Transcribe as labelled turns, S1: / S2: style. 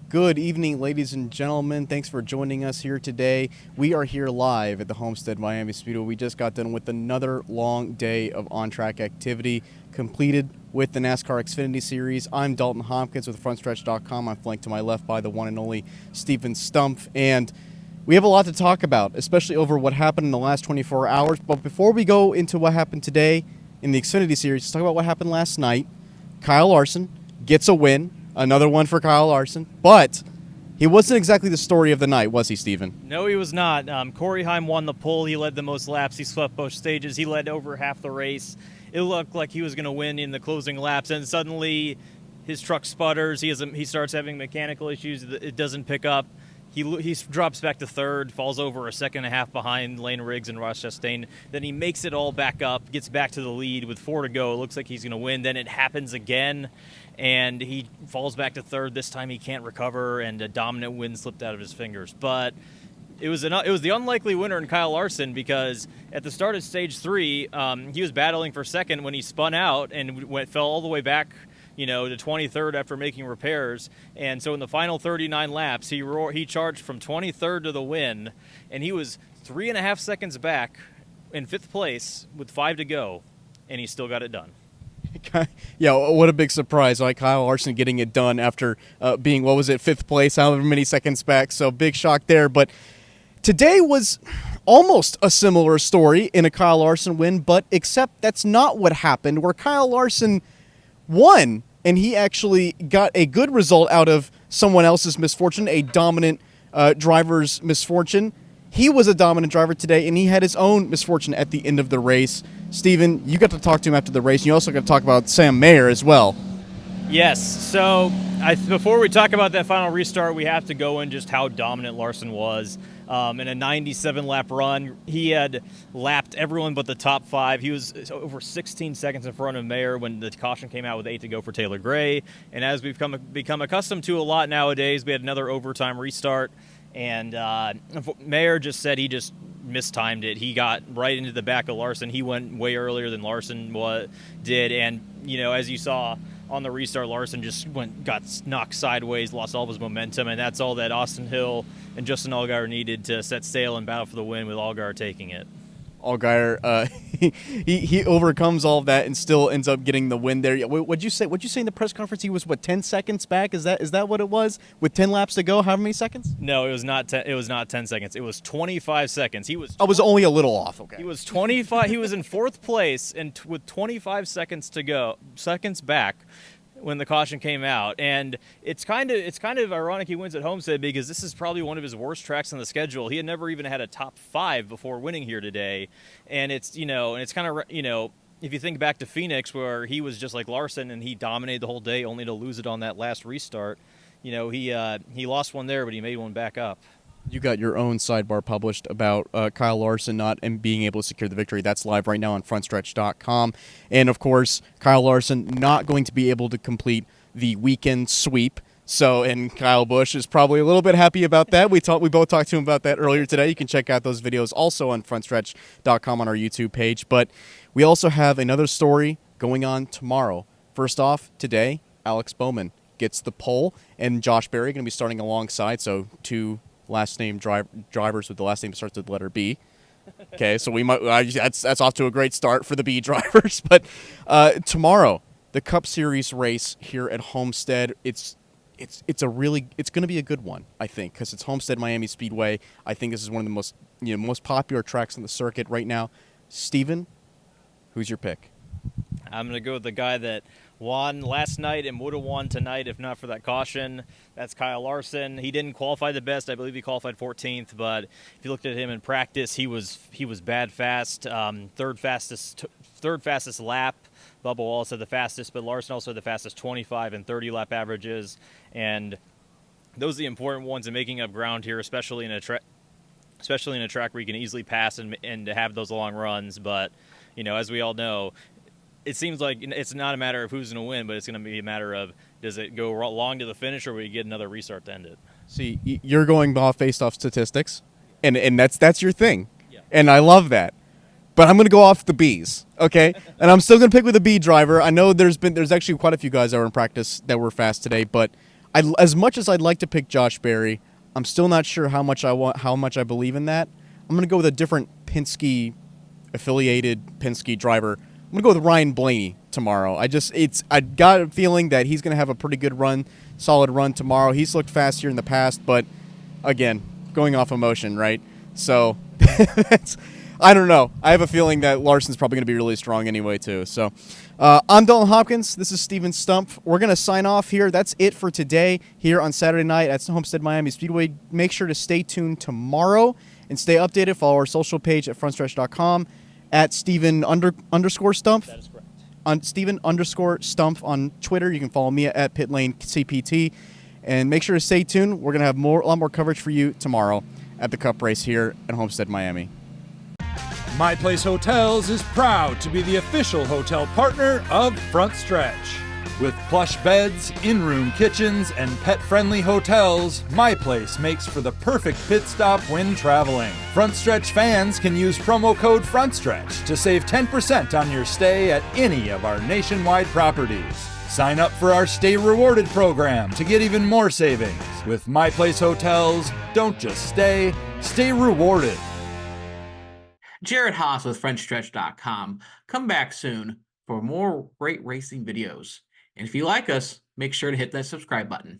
S1: Good evening, ladies and gentlemen. Thanks for joining us here today. We are here live at the Homestead-Miami Speedway. We just got done with another long day of on-track activity completed with the NASCAR Xfinity Series. I'm Dalton Hopkins with Frontstretch.com. I'm flanked to my left by the one and only Stephen Stumpf. And we have a lot to talk about, especially over what happened in the last 24 hours. But before we go into what happened today in the Xfinity Series, let's talk about what happened last night. Kyle Larson gets a win. Another one for Kyle Larson, but he wasn't exactly the story of the night, was he, Steven?
S2: No, he was not. Corey Heim won the pole. He led the most laps. He swept both stages. He led over half the race. It looked like he was going to win in the closing laps, and suddenly his truck sputters. He starts having mechanical issues. It doesn't pick up. He drops back to third, falls over a second and a half behind Lane Riggs and Ross Chastain. Then he makes it all back up, gets back to the lead with 4 to go. It looks like he's going to win. Then it happens again, and he falls back to third. This time he can't recover, and a dominant win slipped out of his fingers. But it was the unlikely winner in Kyle Larson, because at the start of stage 3, he was battling for second when he spun out and fell all the way back, to 23rd after making repairs. And so in the final 39 laps, he charged from 23rd to the win, and he was 3.5 seconds back in 5th place with 5 to go, and he still got it done.
S1: Yeah, what a big surprise, like Kyle Larson getting it done after being, 5th place, however many seconds back. So big shock there. But today was almost a similar story in a Kyle Larson win, but except that's not what happened, where Kyle Larson won, and he actually got a good result out of someone else's misfortune, a dominant driver's misfortune. He was a dominant driver today, and he had his own misfortune at the end of the race. Steven, you got to talk to him after the race, and you also got to talk about Sam Mayer as well.
S2: Yes, so before we talk about that final restart, we have to go in just how dominant Larson was. In a 97-lap run, he had lapped everyone but the top 5. He was over 16 seconds in front of Mayer when the caution came out with 8 to go for Taylor Gray. And as we've become accustomed to a lot nowadays, we had another overtime restart. And Mayer just said he just mistimed it. He got right into the back of Larson. He went way earlier than Larson did. And, as you saw on the restart, Larson just got knocked sideways, lost all of his momentum, and that's all that Austin Hill and Justin Allgaier needed to set sail and battle for the win, with Allgaier taking it.
S1: Allgaier, he overcomes all of that and still ends up getting the win there. What'd you say? What'd you say in the press conference? He was 10 seconds back? Is that what it was? With 10 laps to go, how many seconds?
S2: No, it was not. It was not 10 seconds. It was 25 seconds.
S1: I was only a little off. Okay.
S2: He was 25. He was in 4th place and with 25 seconds to go, seconds back, when the caution came out. And it's kind of ironic he wins at Homestead, because this is probably one of his worst tracks on the schedule. He had never even had a top 5 before winning here today. And it's kind of, if you think back to Phoenix, where he was just like Larson and he dominated the whole day only to lose it on that last restart, he lost one there, but he made one back up.
S1: You got your own sidebar published about Kyle Larson not and being able to secure the victory. That's live right now on Frontstretch.com. And, of course, Kyle Larson not going to be able to complete the weekend sweep. And Kyle Busch is probably a little bit happy about that. We both talked to him about that earlier today. You can check out those videos also on Frontstretch.com on our YouTube page. But we also have another story going on tomorrow. First off, today, Alex Bowman gets the pole, and Josh Berry going to be starting alongside, so two last name drivers with the last name that starts with the letter B. Okay, so we might that's off to a great start for the B drivers. But tomorrow, the Cup Series race here at Homestead, it's going to be a good one, I think, because it's Homestead-Miami Speedway. I think this is one of the most popular tracks on the circuit right now. Steven, who's your pick?
S2: I'm going to go with the guy that won last night and would have won tonight if not for that caution. That's Kyle Larson. He didn't qualify the best. I believe he qualified 14th, but if you looked at him in practice, he was bad fast. Third fastest lap. Bubba Wallace had the fastest, but Larson also had the fastest 25 and 30 lap averages. And those are the important ones in making up ground here, especially in a track where you can easily pass and have those long runs. But as we all know, it seems like it's not a matter of who's going to win, but it's going to be a matter of, does it go long to the finish, or will you get another restart to end it?
S1: See, you're going based off statistics, and that's your thing,
S2: yeah.
S1: And I love that. But I'm going to go off the Bs, okay? And I'm still going to pick with a B driver. I know there's actually quite a few guys that were in practice that were fast today, but as much as I'd like to pick Josh Berry, I'm still not sure how much I believe in that. I'm gonna go with a different Penske affiliated Penske driver. I'm gonna go with Ryan Blaney tomorrow. I got a feeling that he's gonna have a pretty good run, solid run tomorrow. He's looked fast here in the past, but again, going off emotion, right? So I don't know. I have a feeling that Larson's probably going to be really strong anyway, too. So I'm Dalton Hopkins. This is Steven Stumpf. We're going to sign off here. That's it for today here on Saturday night at Homestead-Miami Speedway. Make sure to stay tuned tomorrow and stay updated. Follow our social page at frontstretch.com at Steven underscore Stumpf.
S2: That is correct.
S1: On Steven underscore Stumpf on Twitter. You can follow me at Pitlane CPT. And make sure to stay tuned. We're going to have a lot more coverage for you tomorrow at the Cup race here at Homestead, Miami.
S3: My Place Hotels is proud to be the official hotel partner of Frontstretch. With plush beds, in-room kitchens, and pet-friendly hotels, My Place makes for the perfect pit stop when traveling. Frontstretch fans can use promo code FRONTSTRETCH to save 10% on your stay at any of our nationwide properties. Sign up for our Stay Rewarded program to get even more savings. With My Place Hotels, don't just stay, stay rewarded.
S4: Jared Haas with Frontstretch.com. Come back soon for more great racing videos. And if you like us, make sure to hit that subscribe button.